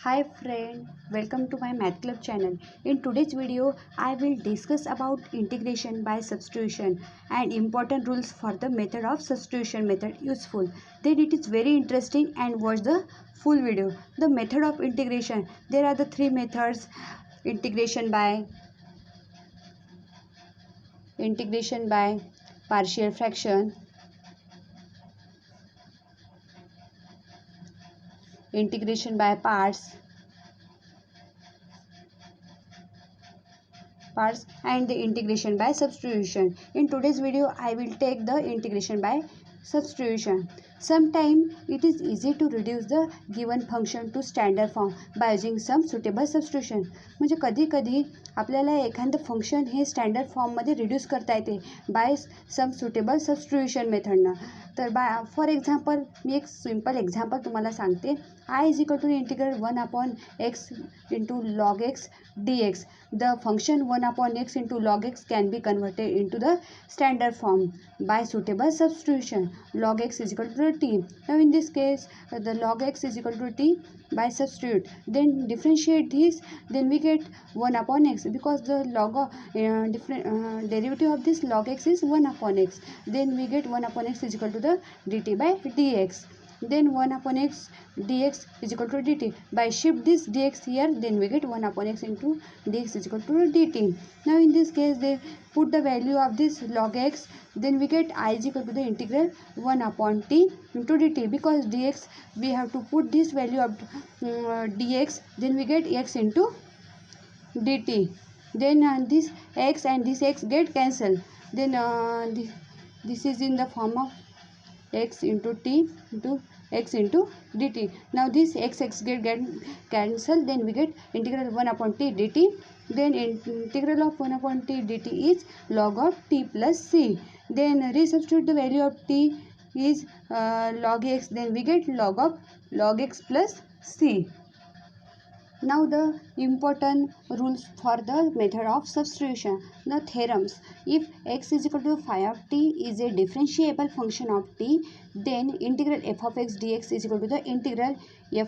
Hi friend, welcome to my Math Club channel. In today's video, I will discuss about integration by substitution and important rules for the method of substitution method useful. Then it is very interesting and watch the full video. The method of integration, there are the three methods: integration by partial fraction, integration by parts and the integration by substitution. In today's video I will take the integration by substitution. Sometimes it is easy to reduce the given function to standard form by using some suitable substitution. म्हणजे कधी कधी आपल्याला एखादं function हे standard फॉर्ममध्ये reduce करता येते by some suitable substitution मेथडनं. तर फॉर एक्झाम्पल मी एक सिम्पल एक्झाम्पल तुम्हाला सांगते. I is equal to integral 1/x into log x dx. The function 1/x into log x can be converted into the standard form by suitable substitution. Log x is equal to t. Now in this case the log x is equal to t by substitute. Then differentiate this. Then we get 1/x because the derivative of this log x is 1/x. Then we get 1/x is equal to the dt by dx. Then 1/x dx is equal to dt. By shift this dx here, then we get 1/x into dx is equal to dt. Now in this case they put the value of this log x, then we get I is equal to the integral 1/t into dt. Because dx we have to put this value of dx, then we get x into dt. Then this x and this x get cancelled. Then this is in the form of x into t into x into dt. Now this x get cancelled, then we get integral 1/t dt. Then integral of 1/t dt is log of t plus c. Then resubstitute the value of t is log x, then we get log x plus c. Now the important rules for the method of substitution. The theorems: if x is equal to phi of t is a differentiable function of t, then integral f of x dx is equal to the integral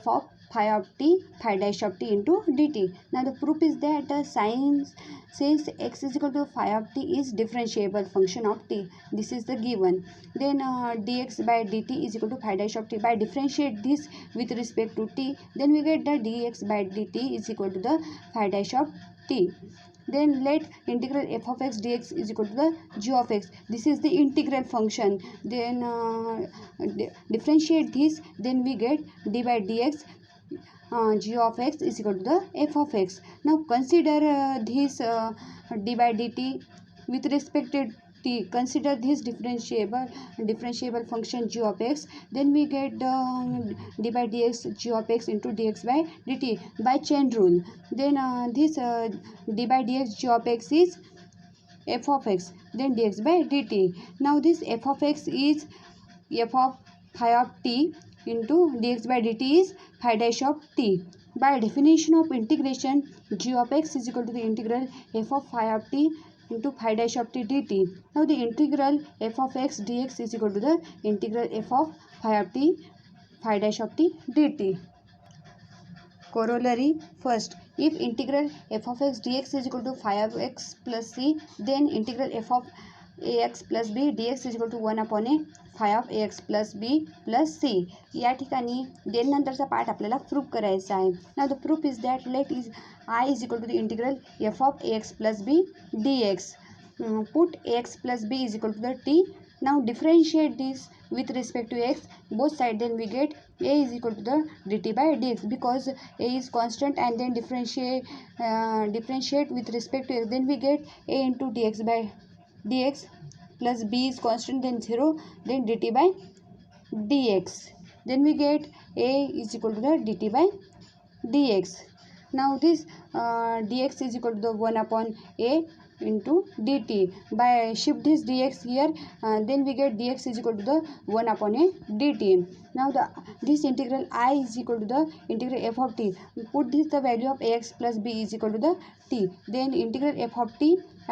f of phi of t phi dash of t into dt. Now the proof is that the since x is equal to phi of t is differentiable function of t, this is the given. Then dx by dt is equal to phi dash of t. By differentiate this with respect to t, then we get the dx by dt is equal to the phi dash of t. Then let integral f of x dx is equal to the g of x. This is the integral function. Then differentiate this, then we get d by dx g of x is equal to the f of x. Now consider this d by dt with respect to t. Consider this differentiable function g of x, then we get d by dx g of x into dx by dt by chain rule. Then this d by dx g of x is f of x, then dx by dt. Now this f of x is f of phi of t into dx by dt is phi dash of t. By definition of integration, g of x is equal to the integral f of phi of t into phi dash of t dt. Now the integral f of x dx is equal to the integral f of phi of t phi dash of t dt. Corollary: first, if integral f of x dx is equal to phi of x plus c, then integral f of ax plus b dx is equal to 1/a phi of ax plus b plus c. या ठिकाणी then नंतरचा part आपल्याला proof करायचा आहे. Now the proof is that let is I is equal to the integral F of ax plus b dx. Put ax plus b is equal to the t. Now differentiate this with respect to x both side, then we get a is equal to the dt by dx. Because a is constant and then differentiate with respect to x, then we get a into dx by dx plus b is constant, then 0, then dt by dx. Then we get a is equal to the dt by dx. Now this dx is equal to the 1/a into dt. By shift this dx here, then we get dx is equal to the 1/a dt. Now this integral I is equal to the integral f of t. Put this the value of ax plus b is equal to the t. Then integral f of t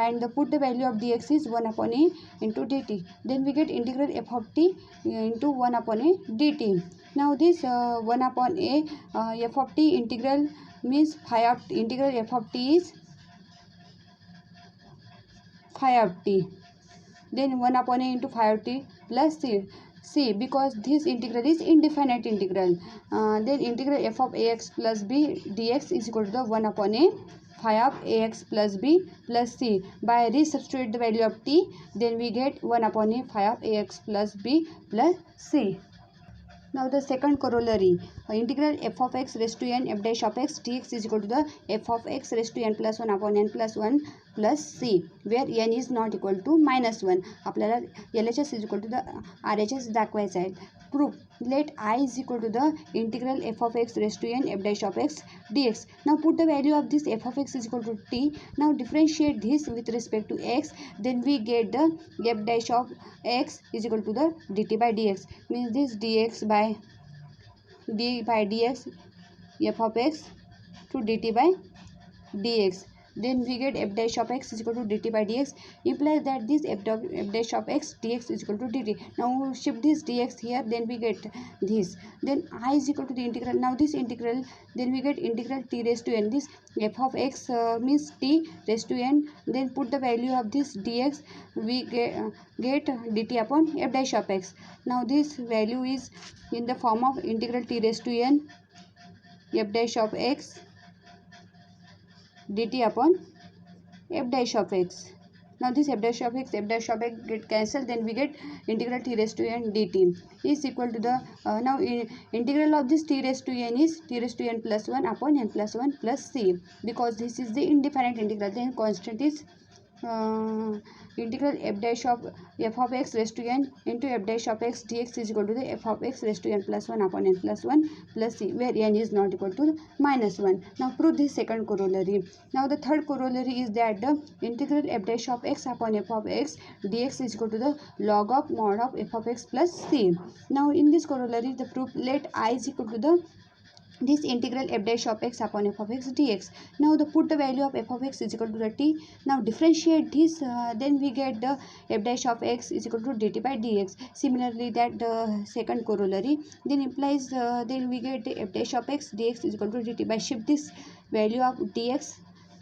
and put the value of dx is 1/a into dt. Then we get integral f of t into 1/a dt. Now this 1 upon a f of t integral means phi of integral f of t is phi of t. Then 1 upon a into phi of t plus c because this integral is indefinite integral. Then integral f of ax plus b dx is equal to the 1 upon a phi of ax plus b plus c. By resubstitute the value of t, then we get 1 upon a phi of ax plus b plus c. Now the second corollary, integral f of x raised to n f dash of x dx is equal to the f of x raised to n plus 1 upon n plus 1 plus c, where n is not equal to minus 1. आपल्याला LHS is equal to the RHS दाखवायचं आहे. Proof, let I is equal to the integral f of x raised to n f dash of x dx. Now put the value of this f of x is equal to t. Now differentiate this with respect to x, then we get the f dash of x is equal to the dt by dx, means this dx by dx f of x to dt by dx. Then we get f dash of x is equal to dt by dx, implies that this f dash of x dx is equal to dt. Now shift this dx here, then we get this. Then I is equal to the integral. Now this integral, then we get integral t raised to n. This f of x means t raised to n. Then put the value of this dx, we get dt upon f dash of x. Now this value is in the form of integral t raised to n f dash of x dt upon f dash of x. Now this f dash of x get cancelled, then we get integral t raised to n dt is equal to the now integral of this t raised to n is t raised to n plus 1 upon n plus 1 plus c, because this is the indefinite integral. Then constant is integral f dash of x raised to n into f dash of x dx is equal to the f of x raised to n plus 1 upon n plus 1 plus c, where n is not equal to minus 1. Now prove this second corollary. Now the third corollary is that the integral f dash of x upon f of x dx is equal to the log of mod of f of x plus c. Now in this corollary, the proof, let I is equal to the this integral f dash of x upon f of x dx. Now the put the value of f of x is equal to the t. Now differentiate this, then we get the f dash of x is equal to dt by dx. Similarly, that the second corollary then implies then we get the f dash of x dx is equal to dt. By shift this value of dx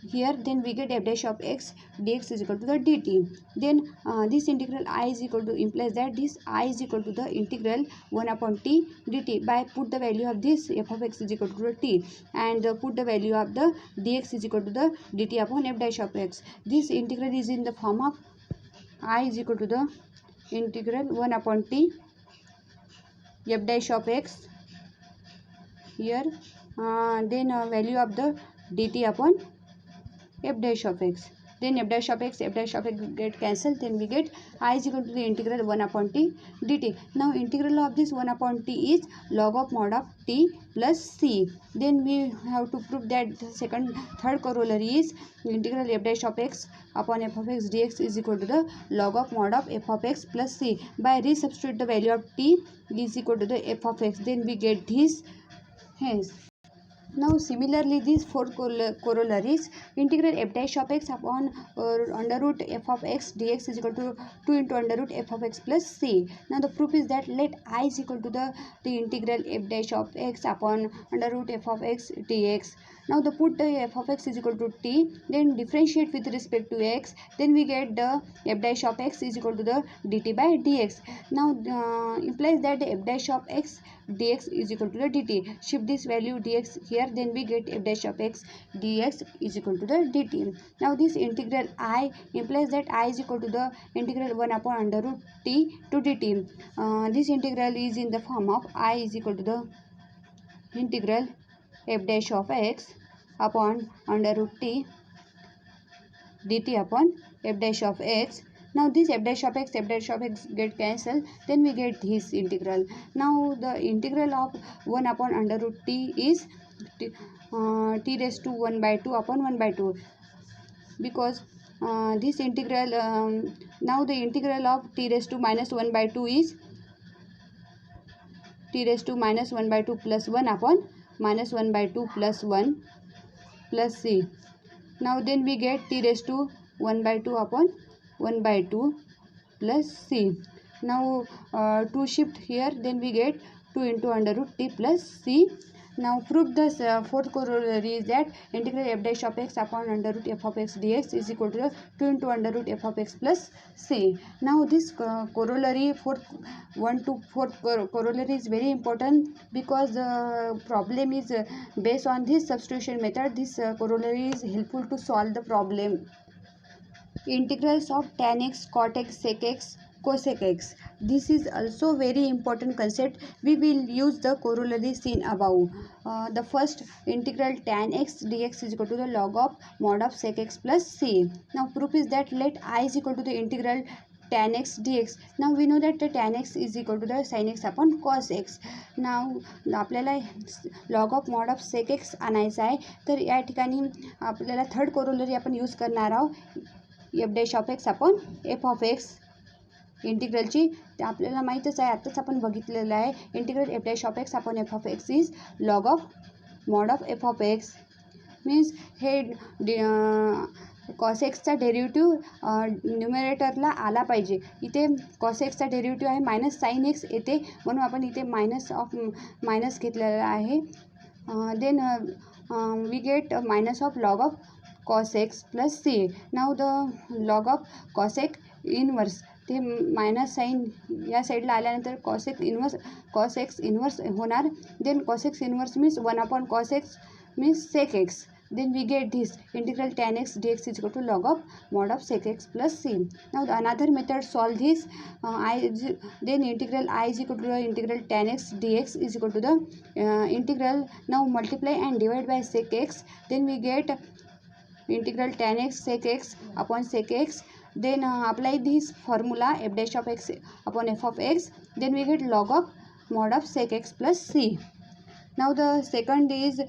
here, then we get f dash of x dx is equal to the dt. Then this integral I is equal to implies that this I is equal to the integral 1 upon t dt. By put the value of this f of x is equal to the t, and put the value of the dx is equal to the dt upon f dash of x. This integral is in the form of I is equal to the integral 1 upon t f dash of x here, then value of the dt upon f dash of x. Then f dash of x get cancelled, then we get I is equal to the integral 1 upon t dt. Now integral of this 1 upon t is log of mod of t plus c. Then we have to prove that the third corollary is integral f dash of x upon f of x dx is equal to the log of mod of f of x plus c. By resubstitute the value of t is equal to the f of x, then we get this. Hence, now similarly these four corollaries, integral f dash of x upon under root f of x dx is equal to 2 into under root f of x plus c. Now the proof is that let I is equal to the integral f dash of x upon under root f of x dx. Now the put the f of x is equal to t, then differentiate with respect to x, then we get the f dash of x is equal to the dt by dx. Now implies that the f dash of x dx is equal to the dt. Shift this value dx here, then we get f dash of x dx is equal to the dt. Now this integral I implies that I is equal to the integral 1 upon under root t to dt. This integral is in the form of I is equal to the integral f dash of x upon under root t dt upon f dash of x. Now this f dash of x get cancelled, then we get this integral. Now the integral of 1 upon under root t is t raised to 1 by 2 upon 1 by 2, because this integral now the integral of t raised to minus 1 by 2 is t raised to minus 1 by 2 plus 1 upon minus 1 by 2 plus 1 plus c. Now then we get t raised to 1 by 2 upon 1 by 2 plus c. Now to shift here, then we get 2 into under root t plus c. Now prove the fourth corollary is that integral f dash of x upon under root f of x dx is equal to the 2 into under root f of x plus c. Now this corollary, fourth 1 to 4th corollary is very important because the problem is based on this substitution method. This corollary is helpful to solve the problem. Integrals of tan x, cot x, sec x, cosec x. This is also very important concept. We will use the corollary seen above. The first integral tan x dx is equal to the log of mod of sec x plus c. Now proof is that let I is equal to the integral tan x dx. Now we know that the tan x is equal to the sin x upon cos x. Now आपल्याला log of mod of sec x आणायचा आहे. तर या ठिकाणी आपल्याला third corollary आपण use करणार आहोत F dash of X upon F of X इंटिग्रलची. ते आपल्याला माहीतच आहे, आत्ताच आपण बघितलेलं आहे. Integral F dash of X upon F of X is log of mod of F of X. Means हे कॉस एक्सचा डेरिव्हेटिव्ह न्युमरेटरला आला पाहिजे. इथे कॉस एक्सचा डेरिव्हेटिव्ह आहे मायनस साईन एक्स येते, म्हणून आपण इथे मायनस घेतलेला आहे. Then we get minus of log of cos x plus c. Now the log of cos x inverse, ते मायनस साईन या साईडला आल्यानंतर cos x इन्वर्स होणार. Then cos x inverse means 1 upon cos x means sec x. Then we get this integral tan x dx is equal to log of mod of sec x plus c. Now the another method solve this. Then integral I is equal to the integral tan x dx is equal to the integral. Now multiply and divide by sec x. Then we get integral tan x sec x upon sec x. Then apply this formula f dash of x upon f of x. Then we get log of mod of sec x plus c. Now the second is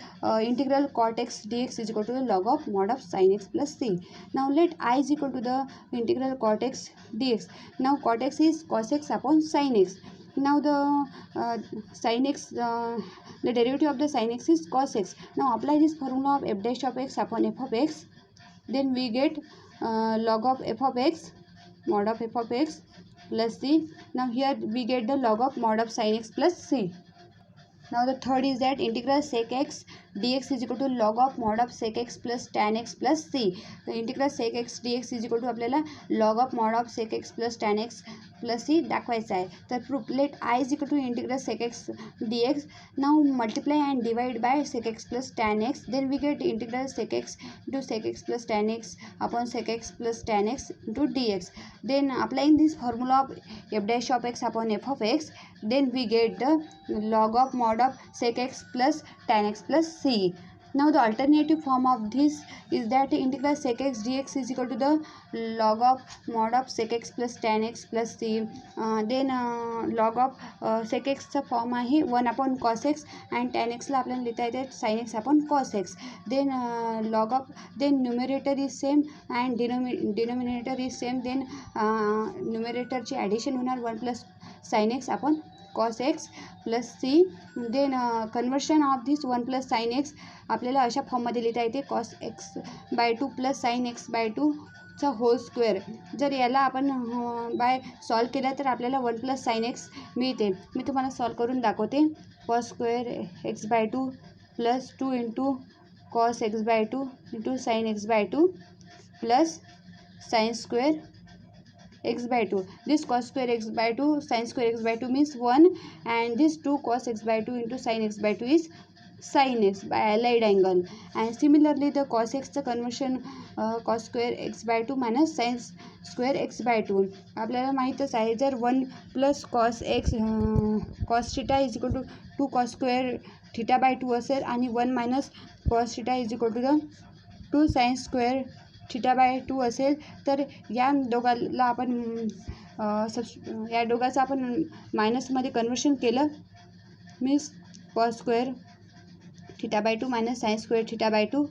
integral cot x dx is equal to the log of mod of sin x plus c. Now let I is equal to the integral cot x dx. Now cot x is cos x upon sin x. Now the sin x, the derivative of the sin x is cos x. Now apply this formula of f dash of x upon f of x. Then we get log of f of x, mod of f of x plus c. Now here we get the log of mod of sin x plus c. Now the third is that integral sec x dx is equal to log of mod of sec x plus tan x plus c. The integral sec x dx is equal to आपल्याला log of mod of sec x plus tan x plus c दाखवायचा आहे. तर proof late I is equal to integral sec x dx. Now multiply and divide by sec x plus tan x. Then we get integral sec x into sec x plus tan x upon sec x plus tan x into dx. Then applying this formula of f dash of x upon f of x, then we get the log of mod of sec x plus tan x plus c. Now the alternative form of this is that integral sec x dx is equal to the log of mod of sec x plus tan x plus c. Then log of sec x चा form आहे 1 upon cos x and tan x ला आपल्याला लिहिता येते sin x upon cos x. Then log of, then numerator is same and denominator is same. Then numerator ची addition होणार 1 plus sin x upon cos x plus c. Then conversion of this 1 plus sine x आपल्याला अशा फॉर्ममध्ये लिहिता येते cos x by 2 plus sine x by 2 चा whole square. जर याला आपण बाय सॉल्व केलं तर आपल्याला 1 प्लस साइन एक्स मिळते. मी तुम्हाला सॉल्व करून दाखवते. cos square x by 2 plus 2 into cos x by 2 into sine x by 2 plus sine square x by 2. This cos square x by 2 sin square x by 2 means 1, and this 2 cos x by 2 into sin x by 2 is sin x by allied angle. And similarly the cos x चं conversion cos square x by 2 minus sin square x by 2. आपल्याला माहीतच आहे जर 1 plus cos x cos theta is equal to 2 cos square theta by 2 असेल आणि 1 minus cos theta is equal to the 2 sin square theta by 2 असेल. तर या दोघाला आपण या दोघाचं आपण मायनसमध्ये कन्वर्शन केलं means cos square theta by 2 minus sine square theta by 2.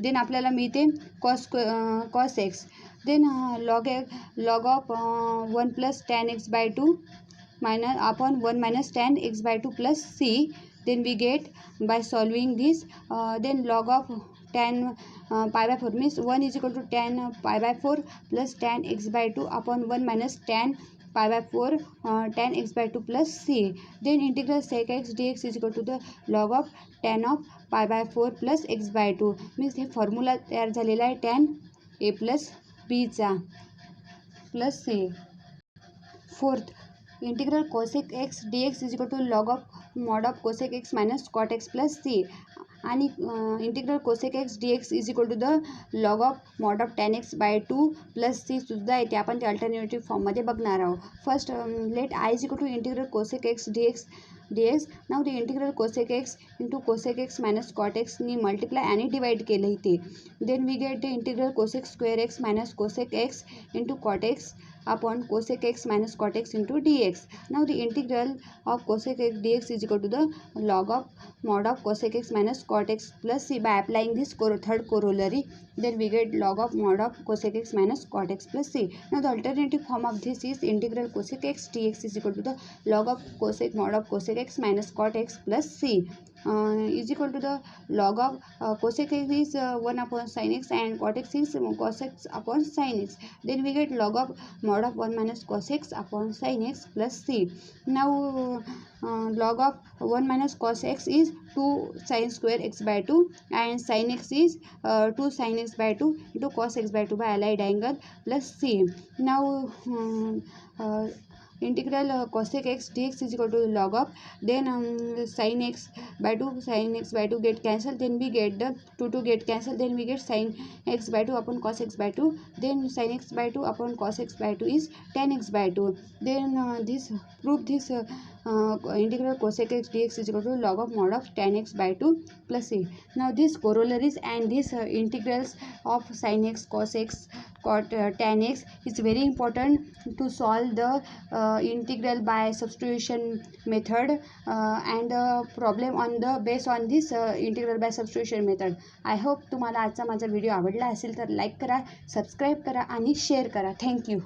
Then आपल्याला मिळते cos x. Then log of 1 plus tan x by 2 minus upon 1 minus tan x by 2 plus c. Then we get by solving this then log of tan pi by 4 means 1 is equal to tan pi by 4 plus tan x by 2 upon 1 minus tan pi by 4 tan x by 2 plus c. Then integral sec x dx is equal to the log of tan of pi by 4 plus x by 2. Means हे formula तयार झालेला आहे tan a plus बीचा plus c. Fourth, integral cosec X D X is equal to log of mod of cosec X minus cot X plus C. आणि integral cosec X D X is equal to the log of mod of tan X by 2 plus C सुद्धा येते. आपण ते alternative फॉर्ममध्ये बघणार आहोत. First let I is equal to integral cosec X D x dx. Now the integral cosec x into cosec x minus cot x knee multiply आणि divide केलं इथे. Then we get the integral cosec square x minus cosec x into cot x upon cosec x minus cot x into dx. Now the integral of cosec x dx is equal to the log of mod of cosec x minus cot x plus c. By applying this third corollary, then we get log of mod of cosec x minus cot x plus c. Now the alternative form of this is integral cosec x dx is equal to the log of cosec mod of cosec x minus cot x plus c is equal to the log of cosec x is 1 upon sin x and cot x is cos x upon sin x. Then we get log of mod of 1 minus cos x upon sin x plus c. Now log of 1 minus cos x is 2 sin square x by 2 and sin x is 2 sin x by 2 into cos x by 2 by allied angle plus c. Now integral cosec x dx is equal to log of then sin x by 2 get cancelled, then we get the 2 get cancelled, then we get sin x by 2 upon cos x by 2, then sin x by 2 upon cos x by 2 is tan x by 2. Then this prove this integral cosec x dx is equal to log of mod of tan x by 2 plus c. Now these corollaries and these integrals of sin x, cos x, cot tan x is very important to solve the integral by substitution method and problem on the based on this integral by substitution method. I hope तुम्हाला आजचा माझा video आवडला असेल तर like करा, subscribe करा आणि share करा. थँक्यू.